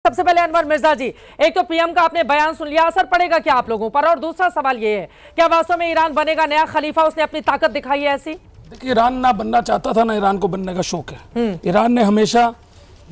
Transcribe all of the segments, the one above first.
सबसे पहले अनवर मिर्जा जी, एक तो पीएम का आपने बयान सुन लिया, असर पड़ेगा क्या आप लोगों पर? और दूसरा सवाल ये है, क्या वास्तव में ईरान बनेगा नया खलीफा? उसने अपनी ताकत दिखाई है ऐसी? देखिए, ईरान ना बनना चाहता था, ना ईरान को बनने का शौक है। ईरान ने हमेशा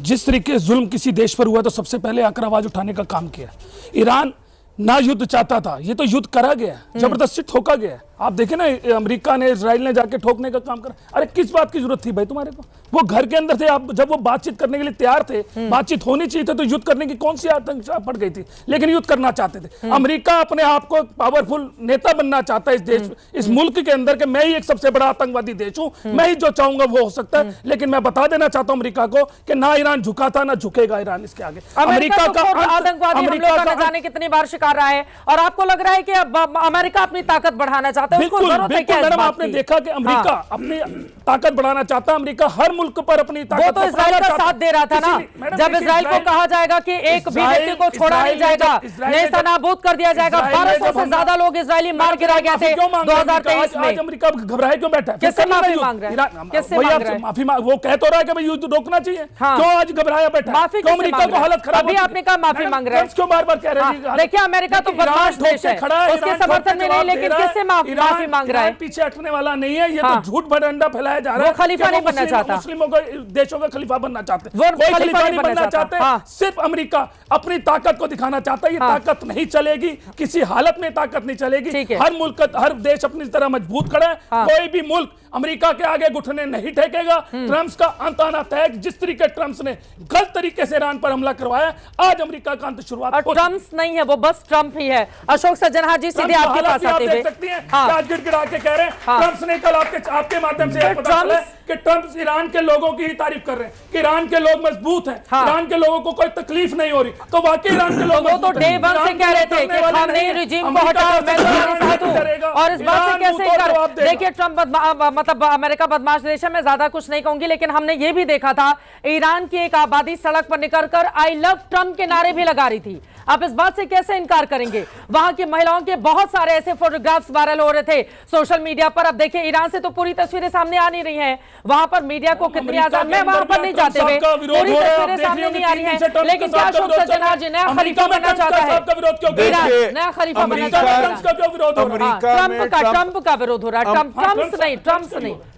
जिस तरीके जुल्म किसी देश पर हुआ तो सबसे पहले आकर आवाज उठाने का काम किया। ईरान ना युद्ध चाहता था, ये तो युद्ध करा गया, जबरदस्ती ठोका गया। आप देखें ना, अमेरिका ने, इजराइल ने जाके ठोकने का काम करा। अरे किस बात की जरूरत थी भाई तुम्हारे को? वो घर के अंदर थे, आप जब वो बातचीत करने के लिए तैयार थे, बातचीत होनी चाहिए थी, तो युद्ध करने की कौन सी आशंका पड़ गई थी? लेकिन युद्ध करना चाहते थे। अमेरिका अपने आप को पावरफुल नेता बनना चाहता है इस देश, इस मुल्क के अंदर, कि मैं ही एक सबसे बड़ा आतंकवादी देश हूं, मैं ही जो चाहूंगा वो हो सकता है। लेकिन मैं बता देना चाहता हूं अमेरिका को कि ना ईरान झुका था, ना झुकेगा ईरान इसके आगे। अमेरिका का आतंकवादी हमलों का न जाने कितनी बार शिकार रहा है, और आपको लग रहा है कि अब अमेरिका अपनी ताकत बढ़ाना चाहता है? उसको जरूरत है क्या? मैडम, आपने देखा कि अमेरिका अपनी ताकत बढ़ाना चाहता है। अमेरिका हर मुल्क पर अपनी ताकत, वो तो इजराइल का साथ दे रहा था ना। जब इजराइल को कहा जाएगा कि एक भी व्यक्ति को छोड़ा नहीं जाएगा, नेस्तनाबूद कर दिया जाएगा, 1200 से ज्यादा लोग इजरायली मार गिराए गए थे 2023 में। आज अमेरिका घबराए क्यों बैठा है? किससे माफी मांग रहा है? किससे मांग रहा है? माफी वो कह तो रहा है कि भाई युद्ध रोकना चाहिए, क्यों आज घबराया बैठा? माफी क्यों अमेरिका को हालत खराब? अभी आपने कहा माफी मांग रहा है, क्यों बार बार कह रहे हैं? देखिए, अमेरिका तो बदमाश देश है, उसके समर्थन में नहीं, लेकिन किससे माफी मांग रहा है? पीछे हटने वाला नहीं है, ये तो झूठ भरंडा फैलाया जा रहा है। खलीफा नहीं बनना चाहता, मुस्लिमों को, देशों का खलीफा बनना चाहते, वो कोई खलीफा नहीं बनना चाहते। सिर्फ अमेरिका अपनी ताकत को दिखाना चाहता है। ये ताकत नहीं चलेगी, किसी हालत में ताकत नहीं चलेगी। हर मुल्क, हर देश अपनी तरह मजबूत खड़ा है। कोई भी मुल्क अमेरिका के आगे घुटने नहीं टेकेगा। ट्रंप का अंत आना तय। जिस तरीके ट्रंप ने गलत तरीके से ईरान पर हमला करवाया, आज अमेरिका का अंत शुरुआत। ट्रंप नहीं है वो, बस ट्रंप ही है। अशोक सज्जनहा जी, सीधे आपके पास आते हुए, देख सकती हैं आज गिड़गिड़ा के कह रहे हैं। ट्रंप ने कल आपके माध्यम से पता चला कि ट्रंप ईरान के लोगों की ही तारीफ कर रहे हैं कि ईरान के लोग मजबूत हैं, ईरान के लोगों को कोई तकलीफ नहीं हो रही। तो वाकई ईरान के लोग, वो तो डे वन से कह रहे थे कि खामनेई रिजीम को हटाओ, मैं तुम्हारे साथ हूं। और इस बात से कैसे कर, देखिए, ट्रंप मतलब अमेरिका बदमाश देश है, मैं ज्यादा कुछ नहीं कहूंगी, लेकिन हमने ये भी देखा था ईरान की एक आबादी सड़क पर निकलकर आई लव ट्रंप के नारे भी लगा रही थी। आप इस बात से कैसे इनकार करेंगे? वहां की महिलाओं के बहुत सारे ऐसे फोटोग्राफ्स वायरल हो रहे थे सोशल मीडिया पर। अब देखिए, ईरान से तो पूरी तस्वीरें सामने आ नहीं रही हैं। वहां पर मीडिया को कितनी आजाद, मैं वहां पर नहीं जाते हुए, पूरी तस्वीरें सामने नहीं आ रही हैं। लेकिन क्या अशोक सज्जनहा जी नया खलीफा बनना चाहता है? नया खलीफा बनना चाहता है? ट्रंप का विरोध हो रहा है।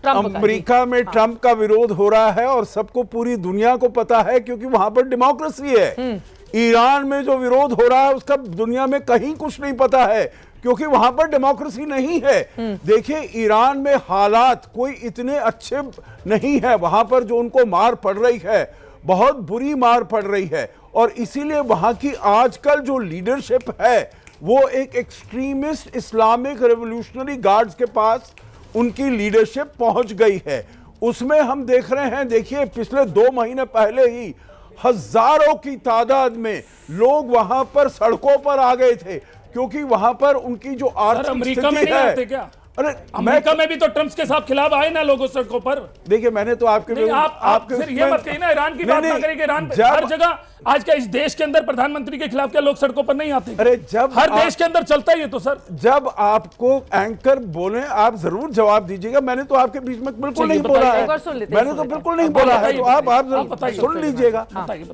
ट्रंप अमेरिका में ट्रंप का विरोध हो रहा है, और सबको, पूरी दुनिया को पता है, क्योंकि वहां पर डेमोक्रेसी है। ईरान में जो विरोध हो रहा है उसका दुनिया में कहीं कुछ नहीं पता है, क्योंकि वहां पर डेमोक्रेसी नहीं है। देखिए, ईरान में हालात कोई इतने अच्छे नहीं है। वहां पर जो उनको मार पड़ रही है, बहुत बुरी मार पड़ रही है, और इसीलिए वहां की आजकल जो लीडरशिप है वो एक एक्सट्रीमिस्ट इस्लामिक रेवोल्यूशनरी गार्ड्स के पास उनकी लीडरशिप पहुंच गई है। उसमें हम देख रहे हैं, देखिए, पिछले 2 महीने पहले ही हजारों की तादाद में लोग वहां पर सड़कों पर आ गए थे, क्योंकि वहां पर उनकी जो आर्थिक स्थिति है। अरे अमेरिका में भी तो ट्रंप के साथ खिलाफ आए ना लोगों सड़कों पर। देखिए, मैंने तो आपके आप फिर ये मत कहिए ना ईरान की बात ना करें। ईरान हर जगह आज का इस देश के अंदर प्रधानमंत्री के खिलाफ क्या लोग सड़कों पर नहीं आते? अरे जब हर देश के अंदर चलता है ये तो सर। जब आपको एंकर बोले, आप जरूर जवाब दीजिएगा। मैंने तो आपके बीच में बिल्कुल नहीं बोला है, मैंने तो बिल्कुल नहीं बोला है, तो आप सुन लीजिएगा।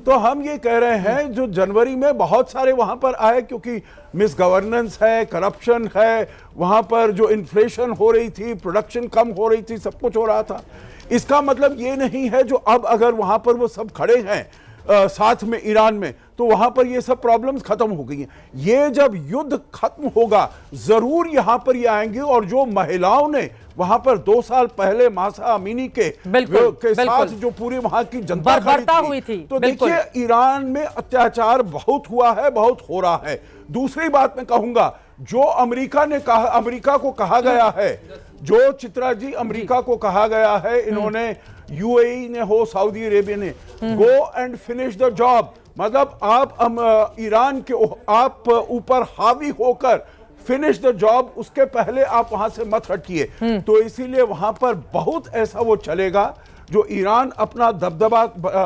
तो हम ये कह रहे हैं, जो जनवरी में बहुत सारे वहां पर आए, क्योंकि मिस गवर्नेंस है, करप्शन है, वहां पर जो इन्फ्लेशन हो रही थी, प्रोडक्शन कम हो रही थी, सब कुछ हो रहा था। इसका मतलब ये नहीं है जो अब अगर वहां पर वो सब खड़े हैं साथ में ईरान में, तो वहां पर ये सब प्रॉब्लम्स खत्म हो गई हैं। ये जब युद्ध खत्म होगा, जरूर यहां पर ये आएंगे। और जो महिलाओं ने वहां पर 2 साल पहले मासा अमीनी के साथ जो पूरी वहां की जनता खड़ी थी, तो देखिए, ईरान में अत्याचार बहुत हुआ है, बहुत हो रहा है। दूसरी बात मैं कहूंगा, जो अमेरिका को कहा गया है, जो चित्रा जी, अमेरिका को कहा गया है, इन्होंने यूएई ने हो, सऊदी अरेबिया ने, go and finish the job, मतलब आप ईरान के आप ऊपर हावी होकर फिनिश द जॉब, उसके पहले आप वहां से मत हटिए। तो इसीलिए वहां पर बहुत ऐसा वो चलेगा जो ईरान अपना दबदबा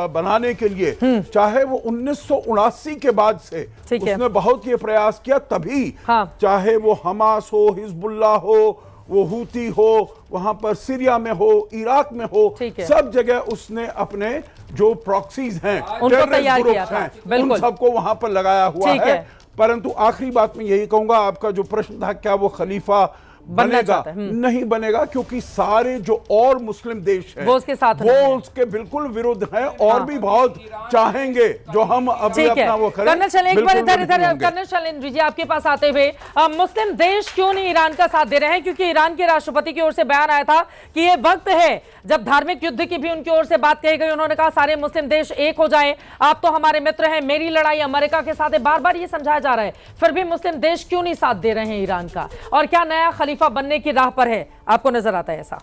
बनाने के लिए, चाहे वो 1979 के बाद से उसने बहुत ये प्रयास किया, तभी चाहे वो हमास हो, हिजबुल्लाह हो, वो हूती हो, वहां पर सीरिया में हो, इराक में हो, सब जगह उसने अपने जो प्रॉक्सीज हैं, उनको तैयार किया था, उन बिल्कुल सबको वहां पर लगाया हुआ ठीक है। है। परंतु आखिरी बात मैं यही कहूंगा, आपका जो प्रश्न था क्या वो खलीफा बनेगा, नहीं बनेगा, क्योंकि सारे जो और मुस्लिम देश हैं वो उसके साथ वो उसके बिल्कुल विरुद्ध हैं और भी बहुत चाहेंगे जो हम अभी अपना वो करें। कर्नल शैलेंद्र, एक बार बिल्कुल इधर नहीं होंगे। कर्नल शैलेंद्र जी आपके पास आते हुए, मुस्लिम देश क्यों नहीं ईरान का साथ दे रहे हैं? क्योंकि ईरान के राष्ट्रपति की ओर से बयान आया था कि ये वक्त है जब धार्मिक युद्ध की भी उनकी ओर से बात कही गई। उन्होंने कहा सारे मुस्लिम देश एक हो जाएं, आप तो हमारे मित्र हैं, मेरी लड़ाई अमेरिका के साथ है। बार बार ये समझाया जा रहा है, फिर भी मुस्लिम देश क्यों नहीं साथ दे रहे हैं ईरान का? और क्या नया खलीफा बनने की राह पर है? आपको नजर आता है ऐसा?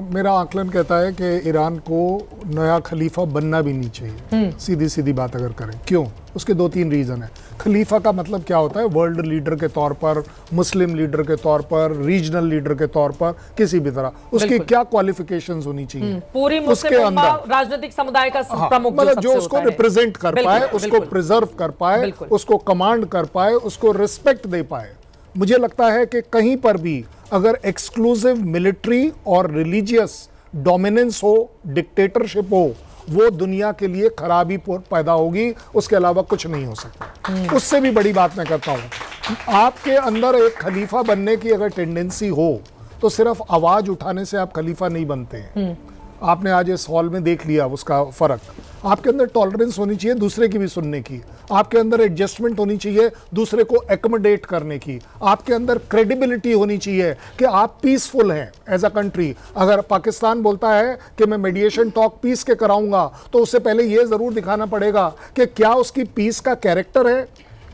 मेरा आकलन कहता है कि ईरान को नया खलीफा बनना भी नहीं चाहिए। सीधी सीधी बात अगर करें, क्यों? उसके 2-3 रीजन है। खलीफा का मतलब क्या होता है? वर्ल्ड लीडर के तौर पर, मुस्लिम लीडर के तौर पर, रीजनल लीडर के तौर पर, किसी भी तरह उसकी क्या क्वालिफिकेशंस होनी चाहिए पूरी उसके अंदर, राजनीतिक समुदाय का प्रमुख मतलब जो उसको रिप्रेजेंट कर पाए, उसको प्रिजर्व कर पाए, उसको कमांड कर पाए, उसको रिस्पेक्ट दे पाए। मुझे लगता है कि कहीं पर भी अगर एक्सक्लूसिव मिलिट्री और रिलीजियस डोमिनेंस हो, डिक्टेटरशिप हो, वो दुनिया के लिए खराबी पैदा होगी, उसके अलावा कुछ नहीं हो सकता। उससे भी बड़ी बात मैं करता हूं, आपके अंदर एक खलीफा बनने की अगर टेंडेंसी हो तो सिर्फ आवाज उठाने से आप खलीफा नहीं बनते हैं। आपने आज इस हॉल में देख लिया उसका फर्क। आपके अंदर टॉलरेंस होनी चाहिए दूसरे की भी सुनने की, आपके अंदर एडजस्टमेंट होनी चाहिए दूसरे को एकोमोडेट करने की, आपके अंदर क्रेडिबिलिटी होनी चाहिए कि आप पीसफुल हैं एज अ कंट्री। अगर पाकिस्तान बोलता है कि मैं मेडिएशन टॉक पीस के कराऊंगा, तो उससे पहले यह जरूर दिखाना पड़ेगा कि क्या उसकी पीस का कैरेक्टर है,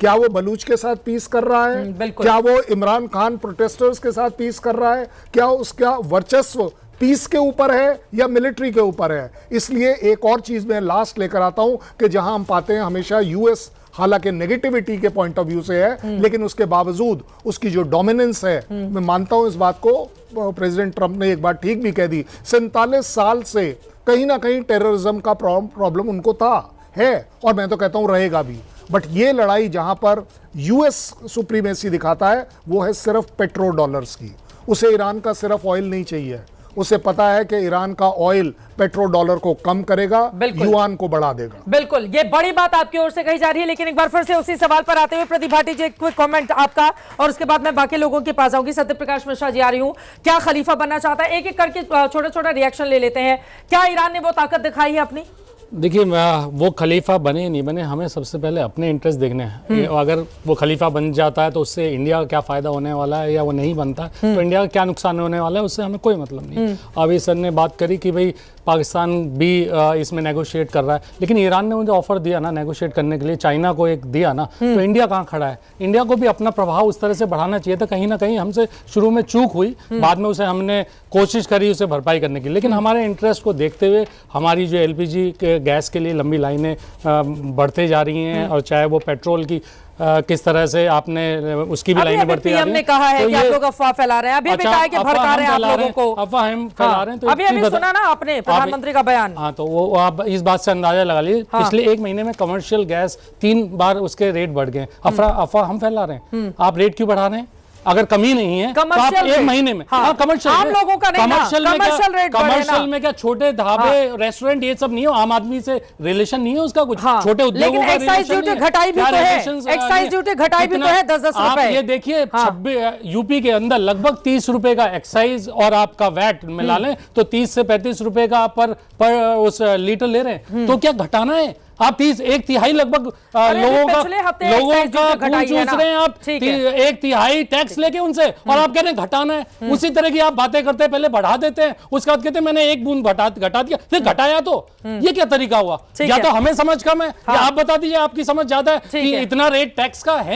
क्या वो बलूच के साथ पीस कर रहा है, क्या वो इमरान खान प्रोटेस्टर्स के साथ पीस कर रहा है, क्या उसका वर्चस्व पीस के ऊपर है या मिलिट्री के ऊपर है। इसलिए एक और चीज मैं लास्ट लेकर आता हूं कि जहां हम पाते हैं हमेशा यूएस, हालांकि नेगेटिविटी के पॉइंट ऑफ व्यू से है, लेकिन उसके बावजूद उसकी जो डोमिनेंस है, मैं मानता हूं इस बात को, प्रेसिडेंट ट्रंप ने एक बार ठीक भी कह दी, 47 साल से कहीं ना कहीं टेररिज्म का प्रॉब्लम उनको था, है, और मैं तो कहता हूं रहेगा भी। बट ये लड़ाई जहां पर यूएस सुप्रीमेसी दिखाता है वो है सिर्फ पेट्रो डॉलर्स की। उसे ईरान का सिर्फ ऑयल नहीं चाहिए, उसे पता है कि ईरान का ऑयल पेट्रो डॉलर को कम करेगा, युआन को बढ़ा देगा। बिल्कुल, ये बड़ी बात आपकी ओर से कही जा रही है। लेकिन एक बार फिर से उसी सवाल पर आते हुए प्रदीप भाटी जी, एक क्विक कमेंट आपका, और उसके बाद मैं बाकी लोगों के पास आऊंगी। सत्यप्रकाश मिश्रा जी आ रही हूं, क्या खलीफा बनना चाहता है? एक एक करके छोटा छोटा रिएक्शन ले लेते हैं। क्या ईरान ने वो ताकत दिखाई है अपनी? देखिए, वो खलीफा बने नहीं बने, हमें सबसे पहले अपने इंटरेस्ट देखने हैं। अगर वो खलीफा बन जाता है तो उससे इंडिया का क्या फ़ायदा होने वाला है, या वो नहीं बनता तो इंडिया का क्या नुकसान होने वाला है, उससे हमें कोई मतलब नहीं। अभी सर ने बात करी कि भाई पाकिस्तान भी इसमें नेगोशिएट कर रहा है, लेकिन ईरान ने मुझे ऑफर दिया ना नेगोशिएट करने के लिए, चाइना को एक दिया ना, तो इंडिया कहाँ खड़ा है? इंडिया को भी अपना प्रभाव उस तरह से बढ़ाना चाहिए था। कहीं ना कहीं हमसे शुरू में चूक हुई, बाद में उसे हमने कोशिश करी उसे भरपाई करने की, लेकिन हमारे इंटरेस्ट को देखते हुए हमारी जो एलपीजी के गैस के लिए लंबी लाइनें बढ़ते जा रही हैं, और चाहे वो पेट्रोल की किस तरह से आपने उसकी भी लाइनें बढ़ती जा रही हैं। ने कहा है कि आप लोग अफवाह फैला रहे हैं, अभी भी कहा है कि भड़का रहे हैं आप लोगों को, अफवाह हम फैला रहे हैं। तो अभी सुना ना आपने प्रधानमंत्री का बयान। हाँ, तो वो आप इस बात से अंदाजा लगा लीजिए, पिछले 1 महीने में कमर्शियल गैस 3 बार उसके रेट बढ़ गए। अफवाह हम फैला रहे हैं, आप रेट क्यों बढ़ा रहे हैं? अगर कमी नहीं है तो आप 1 महीने में कमर्शियल, आम लोगों का नहीं, कमर्शियल में क्या छोटे ढाबे, रेस्टोरेंट, ये सब नहीं हो? आम आदमी से रिलेशन नहीं है उसका कुछ? छोटे उद्योगों का एक्साइज ड्यूटी घटाई भी तो है, एक्साइज ड्यूटी घटाई भी तो है 10-10 रुपए। आप ये देखिए, यूपी के अंदर लगभग 30 रुपए का एक्साइज और आपका वैट मिला लें तो 30 से 35 रुपए का पर उस लीटर ले रहे हैं। तो क्या घटाना है? आप 1/3 लगभग लोगों का खून चूस रहे हैं आप, 1/3 टैक्स लेके उनसे, और आप कह रहे हैं घटाना है। उसी तरह की आप बातें करते हैं, पहले बढ़ा देते हैं, उसके बाद कहते हैं मैंने 1 बूंद घटा दिया, फिर घटाया। तो ये क्या तरीका हुआ? या तो हमें समझ कम है, या आप बता दीजिए आपकी समझ ज्यादा है कि इतना रेट टैक्स का है।